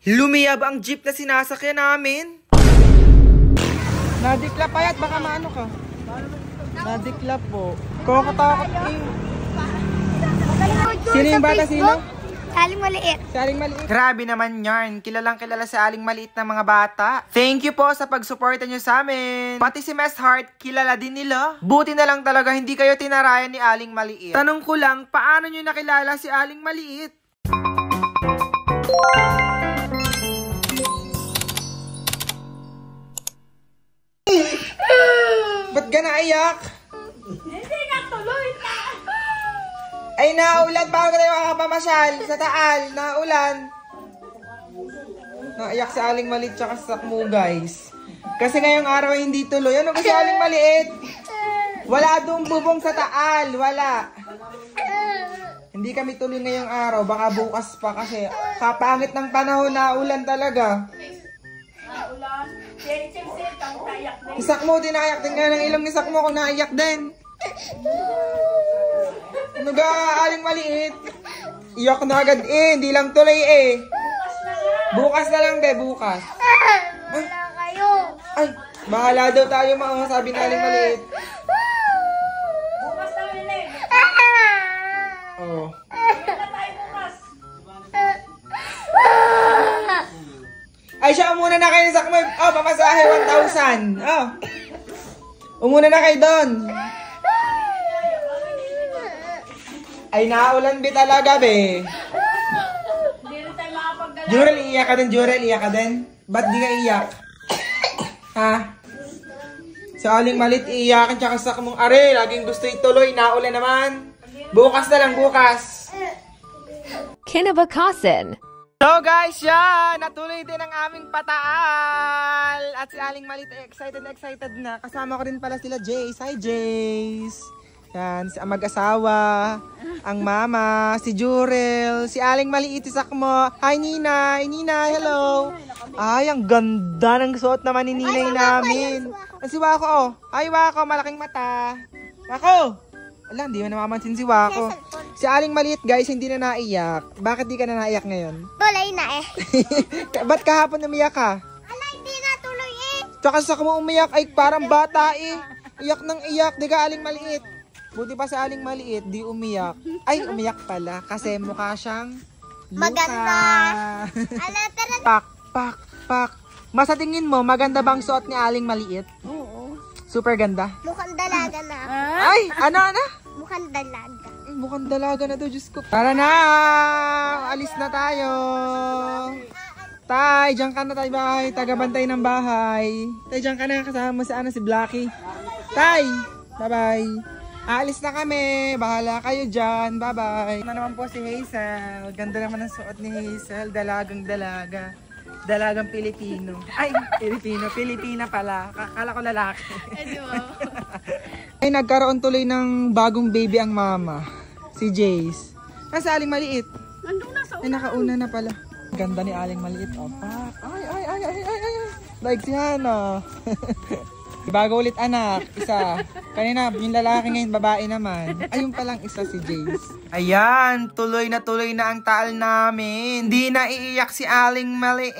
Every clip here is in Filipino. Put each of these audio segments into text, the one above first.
Lumiyab ang jeep na sinasakyan namin. Nadiklap payat, baka maano ka. Nadiklap po. Kakatakot eh. Sino yung bata, sino? Aling maliit. Si Aling Maliit. Grabe naman yarn. Kilalang kilala si Aling Maliit ng mga bata. Thank you po sa pagsuporta nyo sa amin. Pati si Miss Heart, kilala din nila. Buti na lang talaga hindi kayo tinarayan ni Aling Maliit. Tanong ko lang, paano nyo nakilala si Aling Maliit? Ba't ka naiyak? Hindi na tuloy na. Ay, naulan pa ako tayo makapamasyal sa Taal. Naulan. Naiyak si Aling Maliit tsaka sa Sakmo, guys. Kasi ngayong araw hindi tuloy. Ano kasi Aling Maliit? Wala doong bubong sa Taal. Wala. Hindi kami tuloy ngayong araw. Baka bukas pa kasi kapangit ng panahon, naulan talaga. Ulan. Sip-sip, ang kayak na. Si Sakmo, tinayak din nga ng ilong ni Sakmo kung naiyak din. Ano ga, Aling Maliit? Iyak na agad eh, hindi lang tuloy eh. Bukas na lang be, bukas. Wala kayo. Ay, bahala daw tayo mga sabi na Aling Maliit. Bukas na ulit. Oh. Wala tayo bukas. Ay, siya, umuna na kayo ni Sakmo. Oh, pamasahe 1,000. Oh. Umuna na kayo doon. Ay, naulan be talaga be. Hindi rin tayo makapagdala. Jurel, iyak ka din, Jurel, iyak ka din. Ba't di ka iyak? Ha? Sa Aling Maliit, iiyakan tsaka sa Sakmong are, laging gusto ituloy, naulan naman. Bukas na lang, bukas. Kinabakasan. So guys, yan! Natuloy din ang aming pataal! At si Aling Maliit ay excited na. Kasama ko rin pala sila Jace. Hi Jace! Yan, si mag-asawa, ang mama, si Jurel, si Aling Maliit, si Sakmo. Hi Ninay! Ninay, hello! Ay, ang ganda ng suot naman ni Ninay namin. Ang si Wako, oh. Hi Wako, malaking mata. Wako! Wala, hindi mo namamansin si Wako. Si Aling Maliit, guys, hindi na naiyak. Bakit di ka na naiyak ngayon? Tuloy na eh. Ba't kahapon umiyak ka? Ala, hindi na tuloy eh. Tsaka sa mo umiyak ay parang bata eh. Iyak ng iyak, di ka Aling Maliit. Buti pa sa Aling Maliit, di umiyak. Ay, umiyak pala kasi mukha siyang luka. Maganda. Ala, tara. Pak, pak, pak. Masa tingin mo, maganda bang suot ni Aling Maliit? Oo. Super ganda. Mukhang dalaga na. Ay, ano? Mukhang dalaga. Mukhang dalaga na to, Diyos ko. Tara na! Alis na tayo! Tay, diyan ka na tayo bahay. Tagabantay ng bahay. Tay, diyan ka na. Kasama si si Blackie. Tay! Bye-bye. Aalis na kami. Bahala kayo dyan. Bye-bye. Ano naman po si Hazel. Ganda naman ang suot ni Hazel. Dalagang dalaga. Dalagang Pilipino. Ay, Pilipina pala. Akala ko lalaki. Ay, nagkaroon tuloy ng bagong baby ang mama. Si Jace. Nasa Aling Maliit. Nandun na sa Ay, nakauna na pala. Ganda ni Aling Maliit. Opa. Ay. Like si Hana. Bago ulit anak. Isa. Kanina, yung lalaki ngayon, babae naman. Ayun palang isa si Jace. Ayan, tuloy na ang taal namin. Hindi na iiyak si Aling Maliit.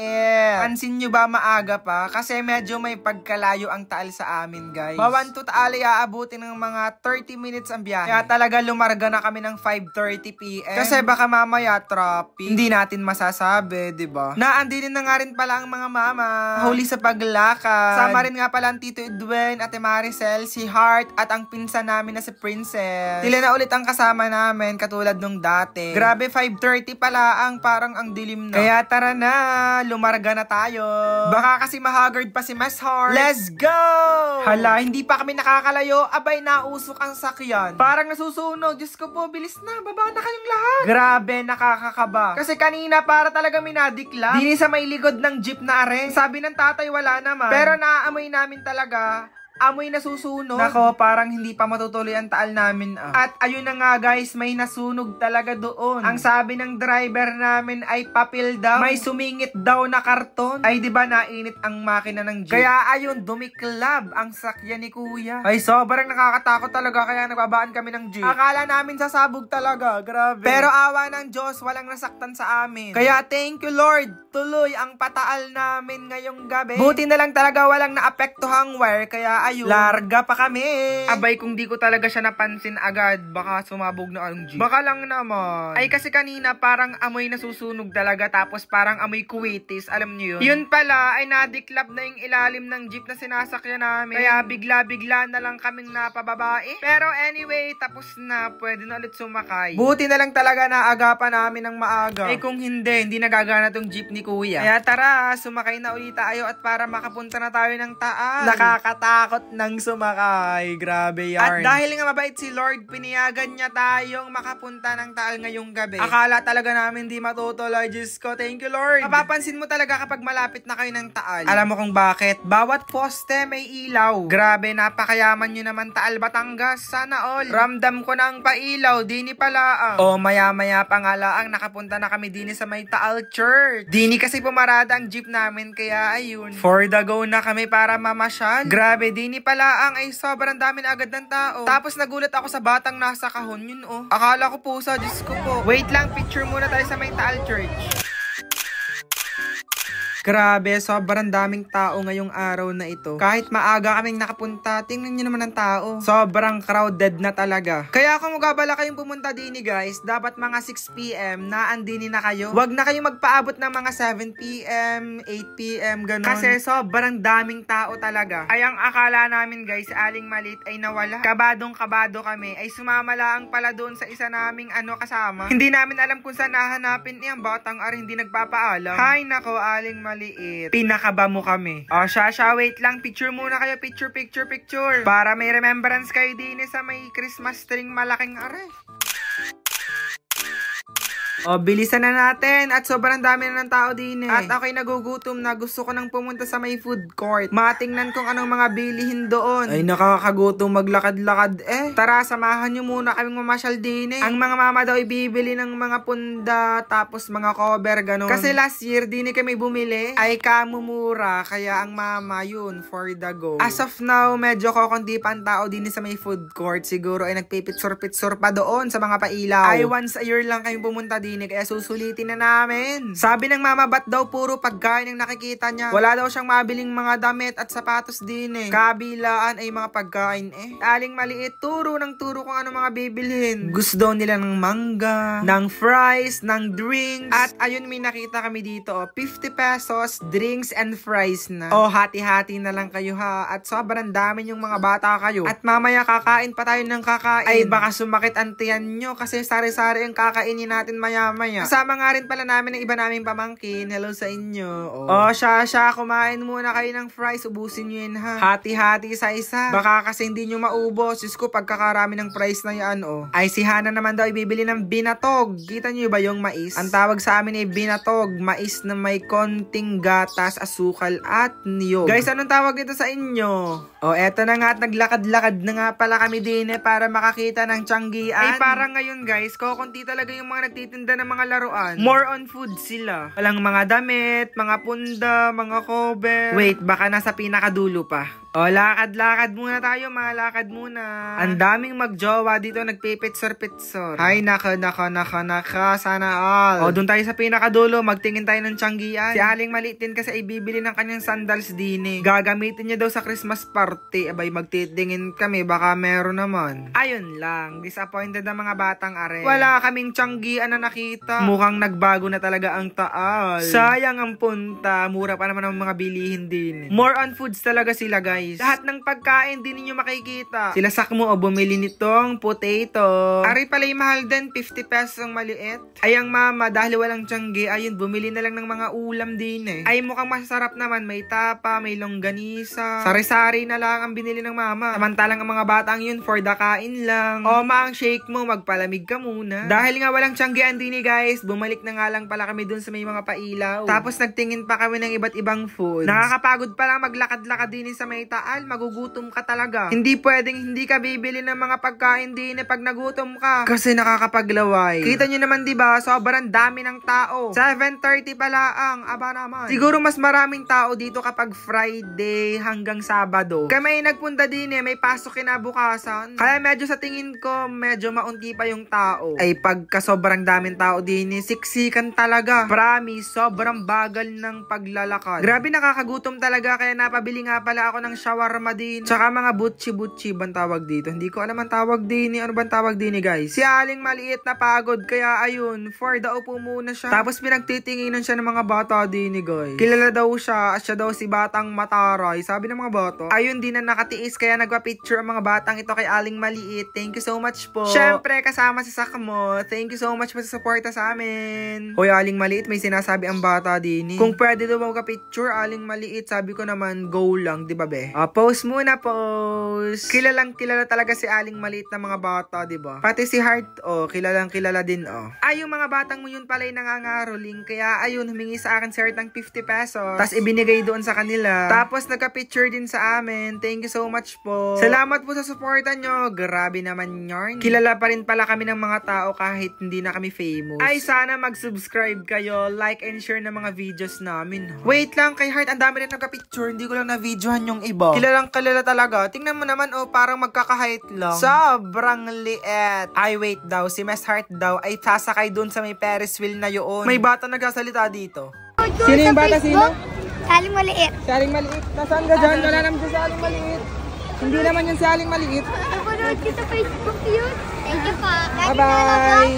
Pansin nyo ba maaga pa? Kasi medyo may pagkalayo ang taal sa amin, guys. Bawan to taal ay aabutin ng mga 30 minutes ang biyahe. Kaya talaga lumarga na kami ng 5:30 PM. Kasi baka mamaya traffic. Hindi natin masasabi, diba? Naandinin na nga rin pala ang mga mama. Huli sa paglakad. Sama rin nga pala ang Tito Edwin, Ate Maricel, si Heart, at ang pinsan namin na si Princess. Sila na ulit ang kasama namin, katulad nung dati. Grabe, 5:30 pala ang parang ang dilim na. Kaya tara na, lumarga na tayo. Baka kasi mahagard pa si Miss Heart. Let's go! Hala, hindi pa kami nakakalayo. Abay, nausok ang sakyan. Parang nasusunog. Diyos ko po, bilis na. Baba na kayong lahat. Grabe, nakakakaba. Kasi kanina para talaga minadikla. Dini sa may likod ng jeep na are. Sabi ng tatay, wala naman. Pero naaamoy namin talaga amoy nasusunog. Nako, parang hindi pa matutuloy ang taal namin. At ayun na nga guys, may nasunog talaga doon. Ang sabi ng driver namin ay papel daw. May sumingit daw na karton. Ay di ba nainit ang makina ng jeep? Kaya ayun, dumiklab ang sakyan ni kuya. Ay sobrang nakakatakot talaga kaya nagbabaan kami ng jeep. Akala namin sasabog talaga, grabe. Pero awa ng Diyos, walang nasaktan sa amin. Kaya thank you Lord, tuloy ang pataal namin ngayong gabi. Buti na lang talaga walang naapektuhang wire, kaya ayun, larga pa kami. Abay, kung di ko talaga siya napansin agad, baka sumabog na ang jeep. Baka lang naman. Ay kasi kanina parang amoy nasusunog talaga, tapos parang amoy kuwitis, alam niyo yun? Yun pala ay nadiklab na yung ilalim ng jeep na sinasakyan namin. Kaya bigla-bigla na lang kaming napababae. Pero anyway, tapos na, pwede na ulit sumakay. Buti na lang talaga na agapan namin ng maaga. Eh kung hindi nagagana tong jeep ni kuya. Kaya tara, sumakay na ulit tayo at para makapunta na tayo ng taas. Nakakatakot nang sumakay. Grabe yarn. At dahil nga mabait si Lord, piniyagan niya tayong makapunta ng taal ngayong gabi. Akala talaga namin di matutuloy. Diyos ko, thank you Lord. Mapapansin mo talaga kapag malapit na kayo ng taal. Alam mo kung bakit? Bawat poste may ilaw. Grabe, napakayaman nyo naman Taal Batangas. Sana all. Ramdam ko na ang pailaw. Dini pala. O maya-maya pa nga laang nakapunta na kami dini sa may Taal Church. Dini kasi pumarada ang jeep namin, kaya ayun. For the go na kami para mamasyal. Grabe, dini pala ang ay sobrang dami na agad ng tao. Tapos nagulat ako sa batang nasa kahon yun Akala ko pusa, Diyos ko po. Wait lang, picture muna tayo sa may Taal Church. Grabe, sobrang daming tao ngayong araw na ito. Kahit maaga kaming nakapunta, tingnan nyo naman ang tao. Sobrang crowded na talaga. Kaya kung magabala kayong pumunta dini guys, dapat mga 6 PM naandini na kayo. Huwag na kayong magpaabot ng mga 7 PM, 8 PM, ganun. Kasi sobrang daming tao talaga. Ay ang akala namin guys, Aling Maliit ay nawala. Kabadong-kabado kami. Ay sumama lang pala doon sa isa naming kasama. Hindi namin alam kung saan nahanapin ang batang hindi nagpapaalam. Hay nako, Aling Maliit. Pinakaba mo kami. O, Shasha, wait lang. Picture muna kayo. Picture. Para may remembrance kayo din sa may Christmas string malaking O, bilisan na natin. At sobrang dami na ng tao din At ako'y nagugutom na. Gusto ko nang pumunta sa may food court. Matingnan kung anong mga bilihin doon. Ay, nakakagutom maglakad-lakad Tara, samahan nyo muna kaming mamasyal din Ang mga mama daw ibibili ng mga punda, tapos mga cover, ganun. Kasi last year, din kami bumili. Ay, kamumura. Kaya ang mama, yun, for the go. As of now, medyo kokonti pa ang tao din sa may food court. Siguro ay nagpipitsur-pitsur pa doon sa mga pailaw. Ay, once a year lang kayong pumunta din kaya susulitin na namin. Sabi ng mama, ba't daw puro pagkain ang nakikita niya? Wala daw siyang mabiling mga damit at sapatos din Kabilaan ay mga pagkain Aling Maliit, turo kung ano mga bibilhin. Gusto daw nila ng mangga, ng fries, ng drinks. At ayun, may nakita kami dito 50 pesos, drinks and fries na. Hati-hati na lang kayo At sobrang dami yung mga bata kayo. At mamaya kakain pa tayo ng kakain. Ay baka sumakit ang tiyan nyo kasi sari-sari ang kakainin natin maya. Kasama nga rin pala namin ng iba naming pamangkin. Hello sa inyo. Shasha, kumain muna kayo ng fries. Ubusin nyo yun Hati-hati sa isa. Baka kasi hindi nyo maubos. Diyos ko, pagkakarami ng fries na yan Ay si Hana naman daw ibibili ng binatog. Kita nyo ba yung mais? Ang tawag sa amin ay binatog. Mais na may konting gatas, asukal at niyog. Guys, anong tawag nito sa inyo? Eto na nga at naglakad-lakad na nga pala kami din para makakita ng tiyanggian. Ay parang ngayon guys, kukunti talaga yung mga nagtitinda ng mga laruan. More on food sila. Walang mga damit, mga punda, mga cover. Wait, baka nasa pinakadulo pa. Lakad-lakad muna tayo, malakad muna. Ang daming magjowa dito, nagpipitsor-pitsor. Ay, naka, sana all. Doon tayo sa pinakadulo, magtingin tayo ng tiyanggian. Si Aling Maliit din kasi ibibili ng kanyang sandals din Gagamitin niya daw sa Christmas party. Abay, magtitingin kami, baka meron naman. Ayun lang, disappointed ang mga batang Wala kaming tiyanggian na nakita. Mukhang nagbago na talaga ang taal. Sayang ang punta, mura pa naman ang mga bilihin din More on foods talaga sila guys. Lahat ng pagkain din ninyo makikita. Sila Sakmo bumili nitong potato. Ari pala yung mahal din, 50 pesos ang maliit. Ay ang mama, dahil walang tiyanggi, ayun, bumili na lang ng mga ulam din Ay mukhang masarap naman, may tapa, may longganisa. Sari-sari na lang ang binili ng mama. Samantalang ang mga batang yun, for the kain lang. Maang shake mo, magpalamig ka muna. Dahil nga walang tiyanggian din guys, bumalik na nga lang pala kami dun sa may mga pailaw. Tapos nagtingin pa kami ng iba't ibang food. Nakakapagod pa lang maglakad-lakad din sa may Taal, magugutom ka talaga. Hindi pwedeng hindi ka bibili ng mga pagkain din pag nagutom ka. Kasi nakakapaglaway. Kita nyo naman diba, sobrang dami ng tao. 7:30 pala ang, aba naman. Siguro mas maraming tao dito kapag Friday hanggang Sabado. Kami nagpunta din may pasok kinabukasan. Kaya medyo sa tingin ko, medyo maunti pa yung tao. Ay pagka sobrang daming tao din siksikan talaga. Promise, sobrang bagal ng paglalakad. Grabe nakakagutom talaga kaya napabili nga pala ako ng shawarma din. Tsaka mga butchi-butchi bang tawag dito. Hindi ko alam ang tawag din ano bang tawag din guys. Si Aling maliit na pagod kaya ayun, for the upo muna siya. Tapos pinagtitinginan siya ng mga bata din guys. Kilala daw siya at siya daw si Batang Mataray. Sabi ng mga bata. Ayun din na nakatiis kaya nagpa-picture ang mga batang ito kay Aling maliit. Thank you so much po. Syempre kasama si Sakmo. Thank you so much po sa suporta sa amin. Hoy Aling maliit, may sinasabi ang bata din Kung pwede daw magka-picture, Aling maliit, sabi ko naman, go lang, di ba be? Post muna, post. Kilalang kilala talaga si Aling maliit na mga bata, di ba? Pati si Heart, kilalang kilala din, Ay, yung mga batang mo yun pala yung nangangaroling, kaya ayun, humingi sa akin si Heart ng 50 pesos. Tapos ibinigay doon sa kanila. Tapos nagka-picture din sa amin. Thank you so much po. Salamat po sa suporta nyo. Grabe naman yarn. Kilala pa rin pala kami ng mga tao kahit hindi na kami famous. Ay, sana mag-subscribe kayo, like and share ng mga videos namin. Wait lang, kay Heart, ang dami rin nagka-picture. Hindi ko lang na-videohan yung iba. Kilalang kilala talaga. Tingnan mo naman, parang magkaka-height lang. Sobrang liit. Ay, wait daw. Si Miss Heart daw ay sasakay dun sa may Ferris wheel na yun. May bata nagsasalita dito. Sino yung bata? Sino? Si Aling maliit. Si Aling maliit. Nasaan ka dyan? Wala naman si Aling maliit. Hindi naman yun si Aling maliit. Napanood ko sa Facebook yun. Thank you pa. Bye-bye.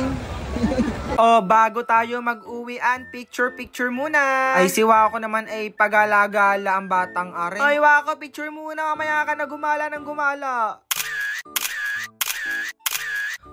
Bago tayo mag-uwian, picture muna. Ay, si Wako naman ay pagala-gala ang batang are. Ay, Wako, picture muna. Mamaya ka na gumala ng gumala.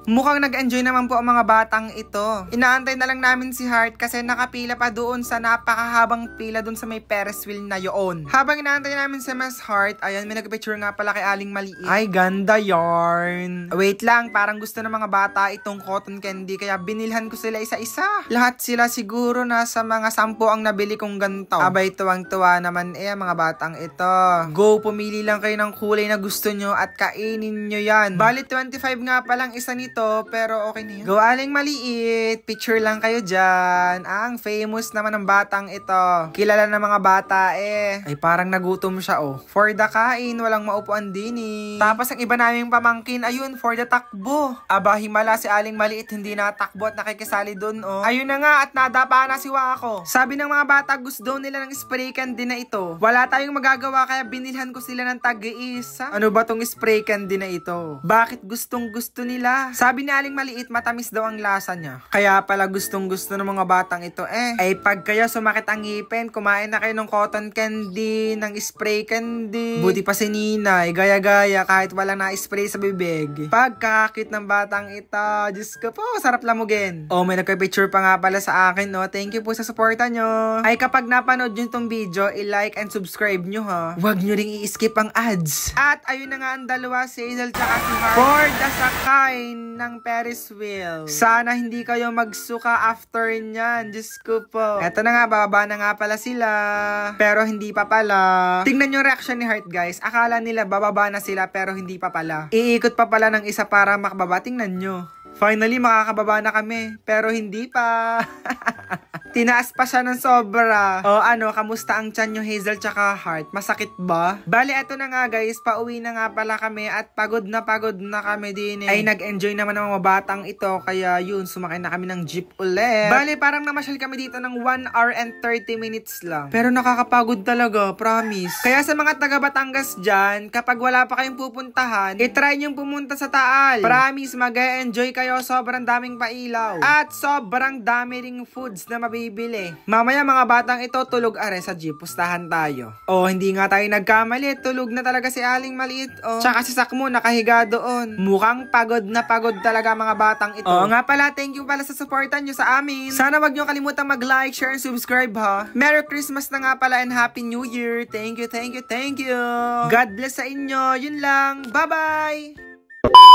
Mukhang nag-enjoy naman po ang mga batang ito. Inaantay na lang namin si Heart kasi nakapila pa doon sa napakahabang pila doon sa may Ferris wheel na yoon. Habang inaantay namin si Miss Heart, ayan, may nag-picture nga pala kay Aling maliit. Ay, ganda yarn. Wait lang, parang gusto ng mga bata itong cotton candy kaya binilhan ko sila isa-isa. Lahat sila siguro nasa mga 10 ang nabili kong ganito. Abay, tuwang-tuwa naman ang mga batang ito. Go, pumili lang kayo ng kulay na gusto nyo at kainin nyo yan. Bali, 25 nga palang isa nito. Pero okay na yun. Go Aling maliit. Picture lang kayo dyan. Ang famous naman ng batang ito. Kilala ng mga bata Ay parang nagutom siya For the kain, walang maupuan din Tapos ang iba naming pamangkin, ayun, for the takbo. Aba, himala si Aling maliit, hindi natakbo at nakikisali dun Ayun na nga at nadapa na si Wako. Sabi ng mga bata, gusto nila ng spray candy na ito. Wala tayong magagawa kaya binilhan ko sila ng tag-iisa. Ano ba tong spray candy na ito? Bakit gustong gusto nila? Sabi ni Aling maliit, matamis daw ang lasa niya. Kaya pala gustong gusto ng mga batang ito Ay pag kayo sumakit ang ngipin, kumain na kayo ng cotton candy, ng spray candy. Buti pa si Ninay, gaya-gaya kahit walang na-spray sa bibig. Pagkakit ng batang ito, Diyos ko po, sarap lamugin. May nagka-picture pa nga pala sa akin Thank you po sa suporta nyo. Ay kapag napanood nyo itong video, i-like and subscribe nyo Huwag nyo ring i-skip ang ads. At ayun na nga ang dalawa, si Hazel tsaka si Heart, for the sakay ng Ferris wheel. Sana hindi kayo magsuka after nyan. Diyos ko po. Eto na nga, bababa na nga pala sila. Pero hindi pa pala. Tingnan yung reaction ni Heart guys. Akala nila bababa na sila pero hindi pa pala. Iikot pa pala ng isa para makababa. Tingnan nyo. Finally, makakababa na kami. Pero hindi pa. Tinaas pa siya ng sobra. Kamusta ang tiyan nyo, Hazel tsaka Heart? Masakit ba? Bali, eto na nga guys, pauwi na nga pala kami at pagod na kami din Ay, nag-enjoy naman ang mga batang ito, kaya yun, sumakay na kami ng jeep ulit. Bali, parang namasyal kami dito ng 1 hour and 30 minutes lang. Pero nakakapagod talaga, promise. Kaya sa mga taga Batangas dyan, kapag wala pa kayong pupuntahan, itry nyo pumunta sa Taal. Promise, mag-enjoy kayo, sobrang daming pailaw. At sobrang dami ring foods na mabibili. Mamaya mga batang ito, tulog are sa jeep, pustahan tayo. Hindi nga tayo nagkamali, tulog na talaga si Aling maliit. Tsaka si Sakmo, nakahiga doon. Mukhang pagod na pagod talaga mga batang ito. Nga pala, thank you pala sa supportan nyo sa amin. Sana wag nyo kalimutan mag-like, share, and subscribe Merry Christmas na nga pala and Happy New Year. Thank you. God bless sa inyo. Yun lang. Bye-bye!